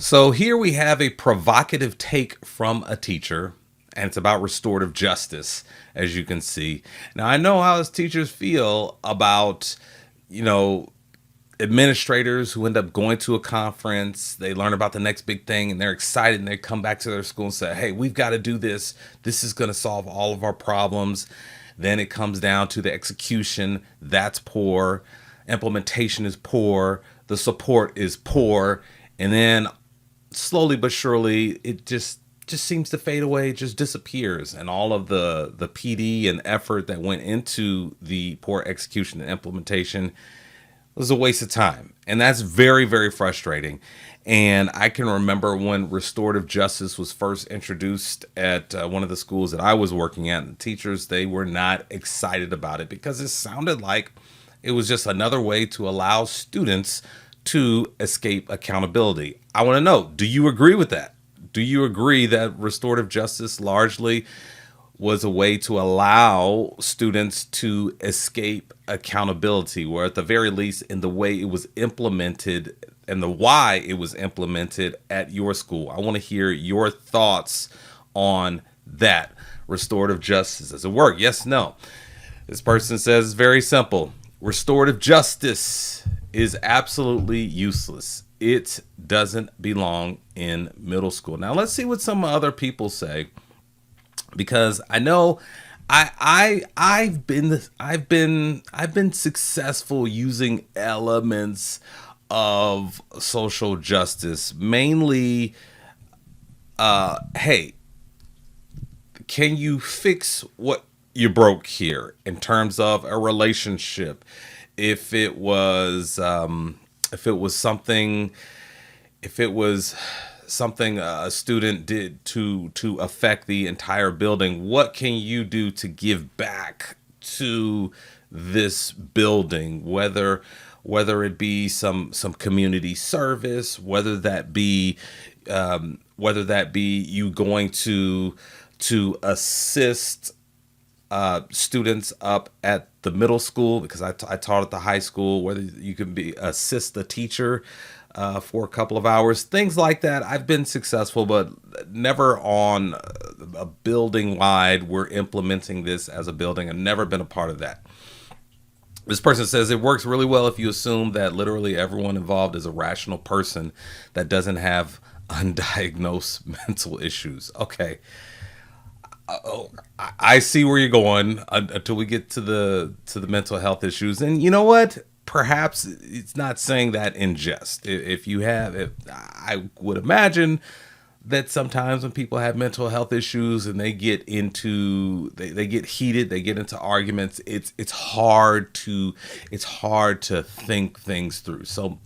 So here we have a provocative take from a teacher, and it's about restorative justice, as you can see. Now, I know how us teachers feel about, you know, administrators who end up going to a conference, they learn about the next big thing and they're excited and they come back to their school and say, hey, we've got to do this. This is going to solve all of our problems. Then it comes down to the execution. That's poor. Implementation is poor. The support is poor. And then slowly but surely it just seems to fade away, it just disappears, and all of the PD and effort that went into the poor execution and implementation was a waste of time. And that's very, very frustrating. And I can remember when restorative justice was first introduced at one of the schools that I was working at, and the teachers, they were not excited about it because it sounded like it was just another way to allow students to escape accountability. I want to know, do you agree with that? Do you agree that restorative justice largely was a way to allow students to escape accountability, or at the very least in the way it was implemented and the why it was implemented at your school? I want to hear your thoughts on that. Restorative justice, does it work? Yes, no. This person says it's very simple. Restorative justice is absolutely useless. It doesn't belong in middle school. Now let's see what some other people say, because I know I've been successful using elements of social justice, mainly hey, can you fix what you broke here in terms of a relationship? If it was if it was something if it was something a student did to affect the entire building, what can you do to give back to this building? Whether it be some community service, whether that be you going to assist students up at the middle school, because I taught at the high school, whether you can be assist the teacher for a couple of hours, things like that. I've been successful, but never on a building wide. We're implementing this as a building. I've never been a part of that. This person says it works really well if you assume that literally everyone involved is a rational person that doesn't have undiagnosed mental issues. Okay. Oh, I see where you're going until we get to the mental health issues. And you know what? Perhaps it's not saying that in jest. If I would imagine that sometimes when people have mental health issues and they get heated, they get into arguments, it's hard to think things through. So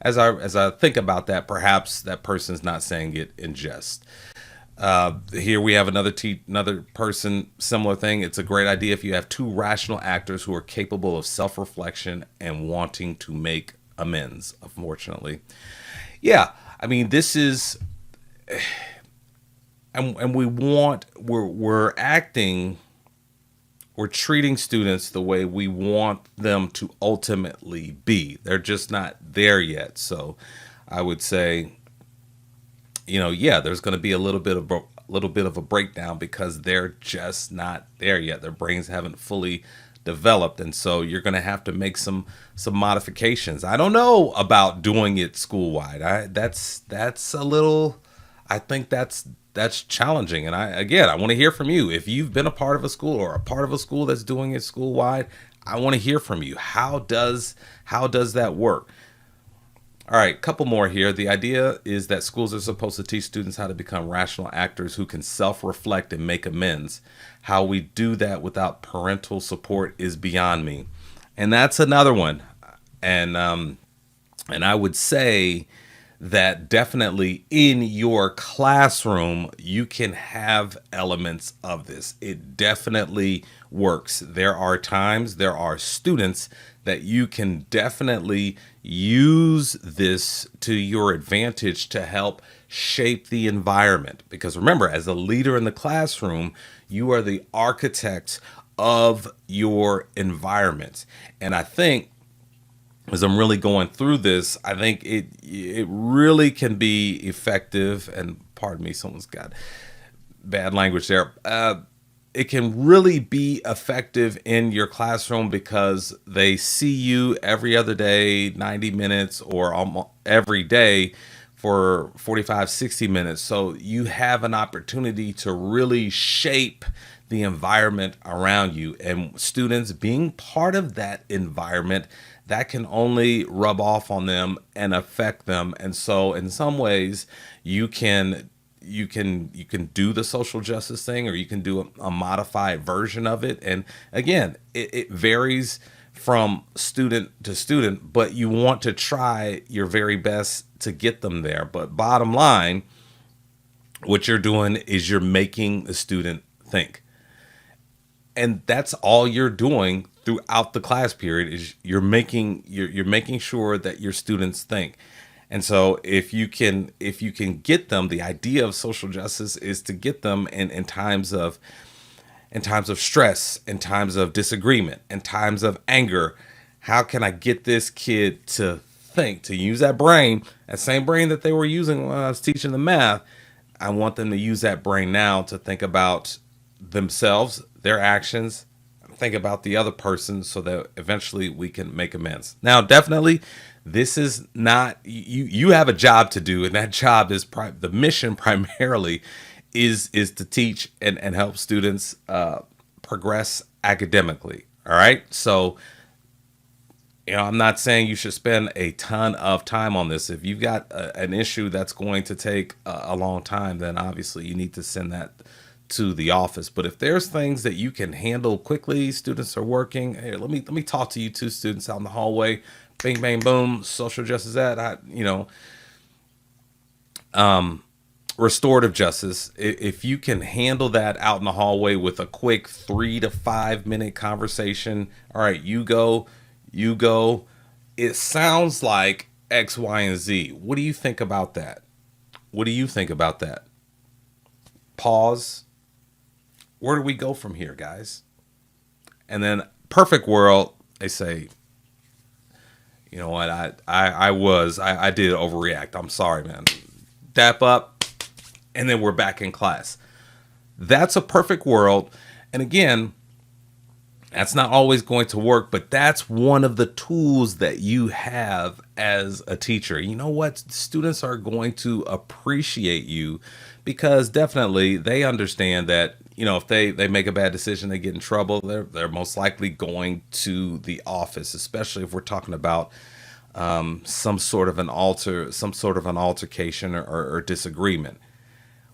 as I think about that, perhaps that person's not saying it in jest. Here we have another person, similar thing. It's a great idea if you have two rational actors who are capable of self-reflection and wanting to make amends. Unfortunately, yeah. I mean, this is, and we're acting, we're treating students the way we want them to ultimately be. They're just not there yet. So, I would say, yeah, there's going to be a little bit of a breakdown because they're just not there yet. Their brains haven't fully developed, and so you're going to have to make some modifications. I don't know about doing it school wide. That's a little. I think that's challenging, and I want to hear from you. If you've been a part of a school or a part of a school that's doing it school wide, I want to hear from you. How does that work? All right, couple more here. The idea is that schools are supposed to teach students how to become rational actors who can self-reflect and make amends. How we do that without parental support is beyond me. And that's another one. And I would say that definitely in your classroom, you can have elements of this. It definitely works. There are students that you can definitely use this to your advantage to help shape the environment. Because remember, as a leader in the classroom, you are the architect of your environment. And I think as I'm really going through this, I think it really can be effective. And pardon me, someone's got bad language there. It can really be effective in your classroom because they see you every other day, 90 minutes, or almost every day for 45, 60 minutes. So you have an opportunity to really shape the environment around you, and students being part of that environment, that can only rub off on them and affect them. And so in some ways you can you can do the social justice thing, or you can do a modified version of it. And again, it varies from student to student, but you want to try your very best to get them there. But bottom line, what you're doing is you're making the student think, and that's all you're doing throughout the class period, is you're making sure that your students think. And so if you can get them, the idea of social justice is to get them in times of stress, in times of disagreement, in times of anger. How can I get this kid to think, to use that brain, that same brain that they were using when I was teaching the math? I want them to use that brain now to think about themselves, their actions, think about the other person, so that eventually we can make amends. Now, definitely, this is not you. You have a job to do, and that job is the mission primarily is to teach and help students progress academically. All right, so I'm not saying you should spend a ton of time on this. If you've got an issue that's going to take a long time, then obviously you need to send that to the office. But if there's things that you can handle quickly, students are working. Hey, let me talk to you two students out in the hallway. Bing, bang, boom. Social justice that restorative justice. If you can handle that out in the hallway with a quick 3 to 5 minute conversation. All right, you go. You go. It sounds like X, Y, and Z. What do you think about that? What do you think about that? Pause. Where do we go from here, guys? And then perfect world, they say, you know what, I did overreact. I'm sorry, man. Dap up, and then we're back in class. That's a perfect world. And again, that's not always going to work, but that's one of the tools that you have as a teacher. You know what? Students are going to appreciate you, because definitely they understand that, if they make a bad decision, they get in trouble, they're most likely going to the office, especially if we're talking about some sort of an altercation or disagreement.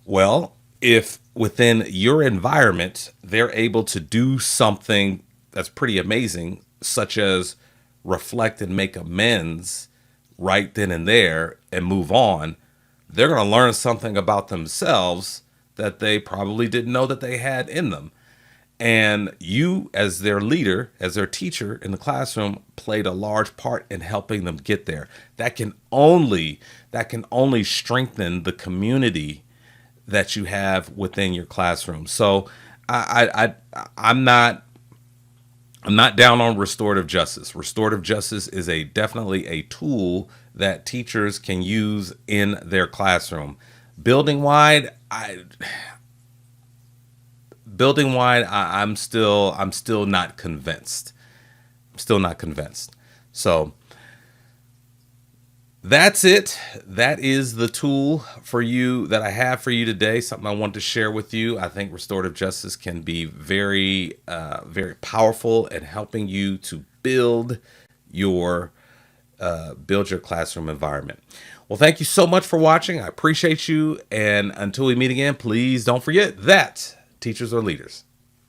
Well, if within your environment they're able to do something that's pretty amazing, such as reflect and make amends right then and there and move on, they're going to learn something about themselves that they probably didn't know that they had in them. And you, as their leader, as their teacher in the classroom, played a large part in helping them get there. That can only strengthen the community that you have within your classroom. So I'm not down on restorative justice. Restorative justice is definitely a tool that teachers can use in their classroom. Building wide, I'm still not convinced. I'm still not convinced. So that's it. That is the tool for you that I have for you today. Something I want to share with you. I think restorative justice can be very, very powerful in helping you to build your classroom environment. Well, thank you so much for watching. I appreciate you. And until we meet again, please don't forget that teachers are leaders.